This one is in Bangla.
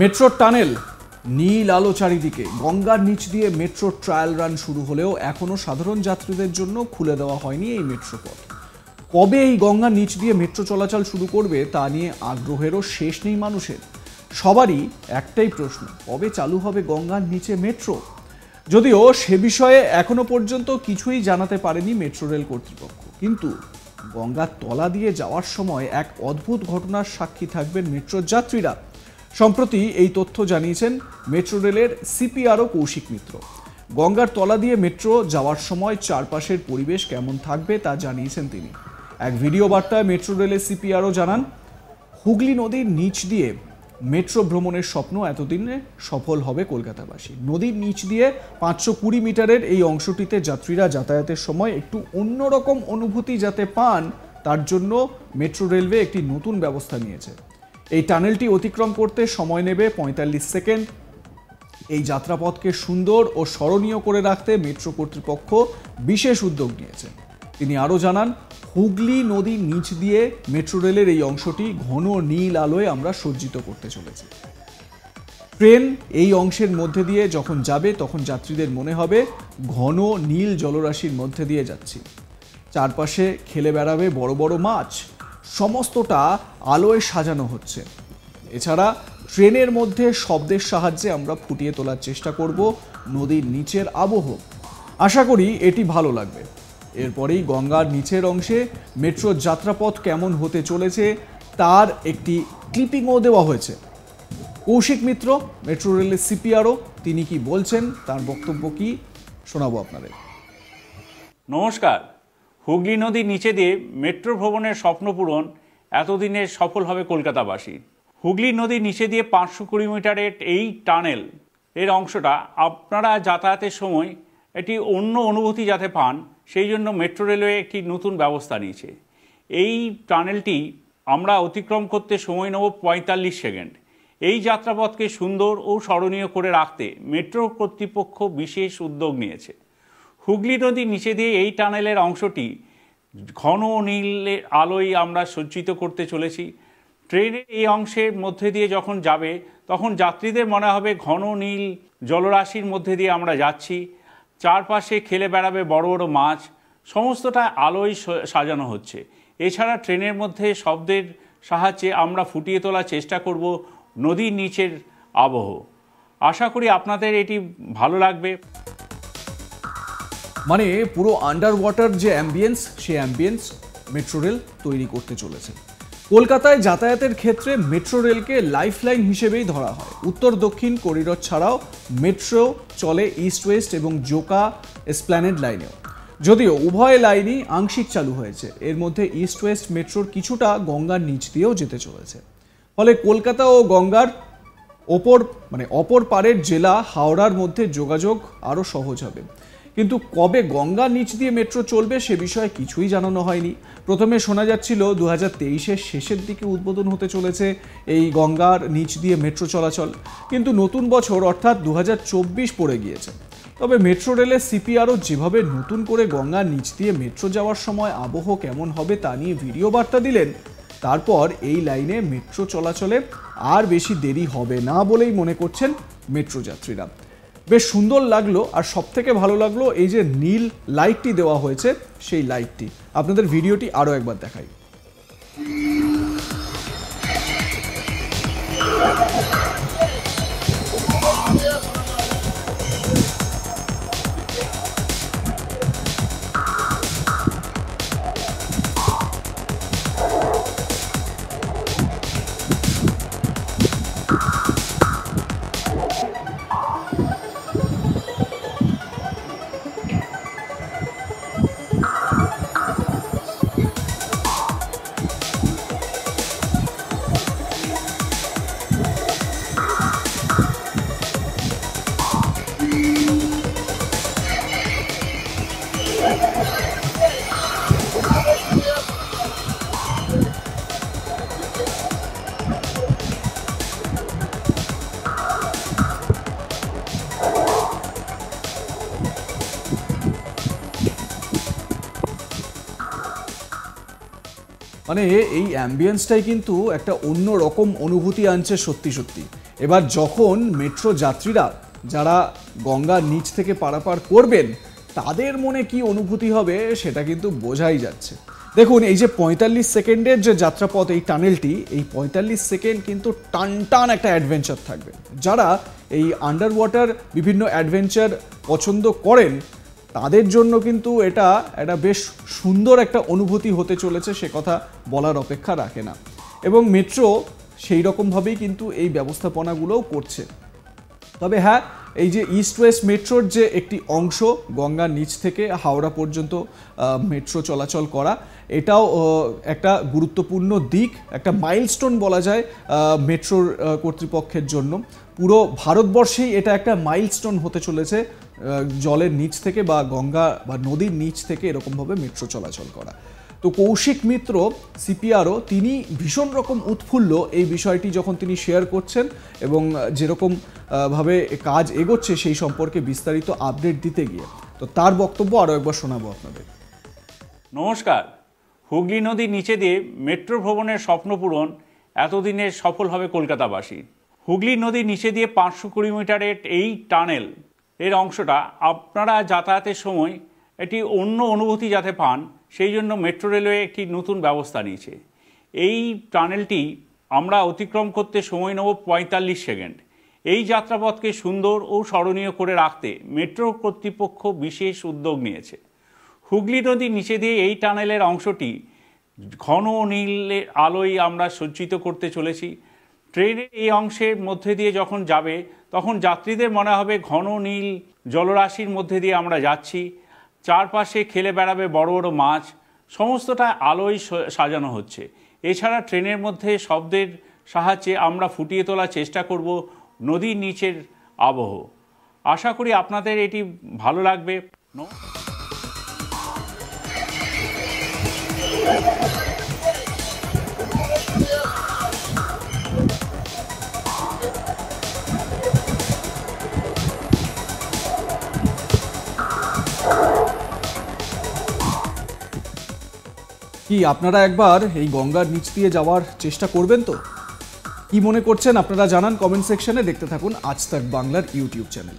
মেট্রোর টানেল, নীল আলো চারিদিকে। গঙ্গার নিচ দিয়ে মেট্রো ট্রায়াল রান শুরু হলেও এখনও সাধারণ যাত্রীদের জন্য খুলে দেওয়া হয়নি এই মেট্রো পথ। কবে এই গঙ্গার নিচ দিয়ে মেট্রো চলাচল শুরু করবে তা নিয়ে আগ্রহেরও শেষ নেই মানুষের। সবারই একটাই প্রশ্ন, কবে চালু হবে গঙ্গার নিচে মেট্রো? যদিও সে বিষয়ে এখনো পর্যন্ত কিছুই জানাতে পারেনি মেট্রো রেল কর্তৃপক্ষ, কিন্তু গঙ্গার তলা দিয়ে যাওয়ার সময় এক অদ্ভুত ঘটনার সাক্ষী থাকবেন মেট্রোর যাত্রীরা। সম্প্রতি এই তথ্য জানিয়েছেন মেট্রো রেলের সিপিআরও কৌশিক মিত্র। গঙ্গার তলা দিয়ে মেট্রো যাওয়ার সময় চারপাশের পরিবেশ কেমন থাকবে তা জানিয়েছেন তিনি। এক ভিডিও বার্তায় মেট্রো রেলের সিপিআরও জানান, হুগলি নদীর নিচ দিয়ে মেট্রো ভ্রমণের স্বপ্ন এতদিনে সফল হবে কলকাতাবাসী। নদীর নিচ দিয়ে 520 মিটারের এই অংশটিতে যাত্রীরা যাতায়াতের সময় একটু অন্যরকম অনুভূতি যাতে পান তার জন্য মেট্রো রেলওয়ে একটি নতুন ব্যবস্থা নিয়েছে। এই টানেলটি অতিক্রম করতে সময় নেবে 45 সেকেন্ড। এই যাত্রাপথকে সুন্দর ও স্মরণীয় করে রাখতে মেট্রো কর্তৃপক্ষ বিশেষ উদ্যোগ নিয়েছে। তিনি আরও জানান, হুগলি নদীর নিচ দিয়ে মেট্রো রেলের এই অংশটি ঘন নীল আলোয় আমরা সজ্জিত করতে চলেছি। ট্রেন এই অংশের মধ্যে দিয়ে যখন যাবে তখন যাত্রীদের মনে হবে ঘন নীল জলরাশির মধ্যে দিয়ে যাচ্ছি। চারপাশে খেলে বেড়াবে বড় বড় মাছ, সমস্তটা আলোয় সাজানো হচ্ছে। এছাড়া ট্রেনের মধ্যে শব্দের সাহায্যে আমরা ফুটিয়ে তোলার চেষ্টা করব নদীর নিচের আবহ। আশা করি এটি ভালো লাগবে। এরপরেই গঙ্গার নিচের অংশে মেট্রোর যাত্রাপথ কেমন হতে চলেছে তার একটি ক্লিপিংও দেওয়া হয়েছে। কৌশিক মিত্র, মেট্রো রেলের সিপিআরও, তিনি কি বলছেন তার বক্তব্য কি শোনাবো আপনাদের। নমস্কার। হুগলি নদীর নিচে দিয়ে মেট্রো ভ্রমণের স্বপ্ন পূরণ এতদিনে সফল হবে কলকাতাবাসী। হুগলি নদীর নিচে দিয়ে 520 মিটারের এই টানেল এর অংশটা আপনারা যাতায়াতের সময় একটি অন্য অনুভূতি যাতে পান সেই জন্য মেট্রো রেলওয়ে একটি নতুন ব্যবস্থা নিয়েছে। এই টানেলটি আমরা অতিক্রম করতে সময় নেব 45 সেকেন্ড। এই যাত্রাপথকে সুন্দর ও স্মরণীয় করে রাখতে মেট্রো কর্তৃপক্ষ বিশেষ উদ্যোগ নিয়েছে। হুগলি নদীর নিচে দিয়ে এই টানেলের অংশটি ঘন নীলের আলোয় আমরা সজ্জিত করতে চলেছি। ট্রেনের এই অংশের মধ্যে দিয়ে যখন যাবে তখন যাত্রীদের মনে হবে ঘন নীল জলরাশির মধ্যে দিয়ে আমরা যাচ্ছি। চারপাশে খেলে বেড়াবে বড় বড় মাছ, সমস্তটা আলোয় সাজানো হচ্ছে। এছাড়া ট্রেনের মধ্যে শব্দের সাহায্যে আমরা ফুটিয়ে তোলার চেষ্টা করব নদীর নিচের আবহ। আশা করি আপনাদের এটি ভালো লাগবে। মানে পুরো আন্ডার ওয়াটার যে অ্যাম্বিয়েন্স, সেই অ্যাম্বিয়েন্স মেট্রো রেল তৈরি করতে চলেছে। কলকাতায় যাতায়াতের ক্ষেত্রে মেট্রো রেলকে লাইফলাইন হিসেবেই ধরা হয়। উত্তর দক্ষিণ করিডোর ছাড়াও মেট্রো চলে ইস্ট ওয়েস্ট এবং জোকা এসপ্ল্যানেড লাইনেও। যদিও উভয় লাইনই আংশিক চালু হয়েছে, এর মধ্যে ইস্ট ওয়েস্ট মেট্রোর কিছুটা গঙ্গার নিচ দিয়েও যেতে চলেছে। ফলে কলকাতা ও গঙ্গার অপর পারের জেলা হাওড়ার মধ্যে যোগাযোগ আরও সহজ হবে। কিন্তু কবে গঙ্গার নিচ দিয়ে মেট্রো চলবে সে বিষয়ে কিছুই জানানো হয়নি। প্রথমে শোনা যাচ্ছিল 2023-এর শেষের দিকে উদ্বোধন হতে চলেছে এই গঙ্গার নিচ দিয়ে মেট্রো চলাচল, কিন্তু নতুন বছর অর্থাৎ 2024 পড়ে গিয়েছে। তবে মেট্রো রেলের সিপিআরও যেভাবে নতুন করে গঙ্গার নিচ দিয়ে মেট্রো যাওয়ার সময় আবহ কেমন হবে তা নিয়ে ভিডিও বার্তা দিলেন, তারপর এই লাইনে মেট্রো চলাচলে আর বেশি দেরি হবে না বলেই মনে করছেন মেট্রো যাত্রীরা। বেশ সুন্দর লাগলো, আর সবথেকে ভালো লাগলো এই যে নীল লাইটটি দেওয়া হয়েছে সেই লাইটটি। আপনাদের ভিডিওটি আরও একবার দেখাই। মানে এই অ্যাম্বিয়েন্সটাই কিন্তু একটা অন্য রকম অনুভূতি আনছে সত্যি সত্যি। এবার যখন মেট্রো যাত্রীরা যারা গঙ্গার নিচ থেকে পারাপার করবেন তাদের মনে কি অনুভূতি হবে সেটা কিন্তু বোঝাই যাচ্ছে। দেখুন, এই যে 45 সেকেন্ডের যে যাত্রাপথ, এই টানেলটি, এই 45 সেকেন্ড কিন্তু টান টান একটা অ্যাডভেঞ্চার থাকবে। যারা এই আন্ডার ওয়াটার বিভিন্ন অ্যাডভেঞ্চার পছন্দ করেন তাদের জন্য কিন্তু এটা একটা বেশ সুন্দর একটা অনুভূতি হতে চলেছে, সে কথা বলার অপেক্ষা রাখে না। এবং মেট্রো সেই রকমভাবেই কিন্তু এই ব্যবস্থাপনাগুলোও করছে। তবে হ্যাঁ, এই যে ইস্ট ওয়েস্ট মেট্রোর যে একটি অংশ গঙ্গার নিচ থেকে হাওড়া পর্যন্ত মেট্রো চলাচল করা, এটাও একটা গুরুত্বপূর্ণ দিক, একটা মাইলস্টোন বলা যায় মেট্রোর কর্তৃপক্ষের জন্য। পুরো ভারতবর্ষেই এটা একটা মাইলস্টোন হতে চলেছে, জলের নিচ থেকে বা গঙ্গা বা নদীর নিচ থেকে এরকমভাবে মেট্রো চলাচল করা। তো কৌশিক মিত্র সিপিআরও তিনি ভীষণ রকম উৎফুল্ল এই বিষয়টি যখন তিনি শেয়ার করছেন এবং যেরকম ভাবে কাজ এগোচ্ছে সেই সম্পর্কে বিস্তারিত আপডেট দিতে গিয়ে। তো তার বক্তব্য আরও একবার শোনাবো আপনাদের। নমস্কার। হুগলি নদীর নিচে দিয়ে মেট্রো ভ্রমণের স্বপ্ন পূরণ এতদিনের সফল হবে কলকাতাবাসী। হুগলি নদীর নিচে দিয়ে 520 মিটারের এই টানেল এর অংশটা আপনারা যাতায়াতের সময় একটি অন্য অনুভূতি যাতে পান সেই জন্য মেট্রো রেলওয়ে একটি নতুন ব্যবস্থা নিয়েছে। এই টানেলটি আমরা অতিক্রম করতে সময় নেব 45 সেকেন্ড। এই যাত্রাপথকে সুন্দর ও স্মরণীয় করে রাখতে মেট্রো কর্তৃপক্ষ বিশেষ উদ্যোগ নিয়েছে। হুগলি নদীর নিচে দিয়ে এই টানেলের অংশটি ঘন নীলের আলোয় আমরা সজ্জিত করতে চলেছি। ট্রেনের এই অংশের মধ্যে দিয়ে যখন যাবে তখন যাত্রীদের মনে হবে ঘন নীল জলরাশির মধ্যে দিয়ে আমরা যাচ্ছি। চারপাশে খেলে বেড়াবে বড় বড় মাছ, সমস্তটা আলোয় সাজানো হচ্ছে। এছাড়া ট্রেনের মধ্যে শব্দের সাহায্যে আমরা ফুটিয়ে তোলার চেষ্টা করব নদীর নিচের আবহ। আশা করি আপনাদের এটি ভালো লাগবে। কি আপনারা একবার এই গঙ্গার নিচ দিয়ে যাওয়ার চেষ্টা করবেন তো? কি মনে করছেন আপনারা জানান কমেন্ট সেকশনে। দেখতে থাকুন আজ তাক বাংলার ইউটিউব চ্যানেল।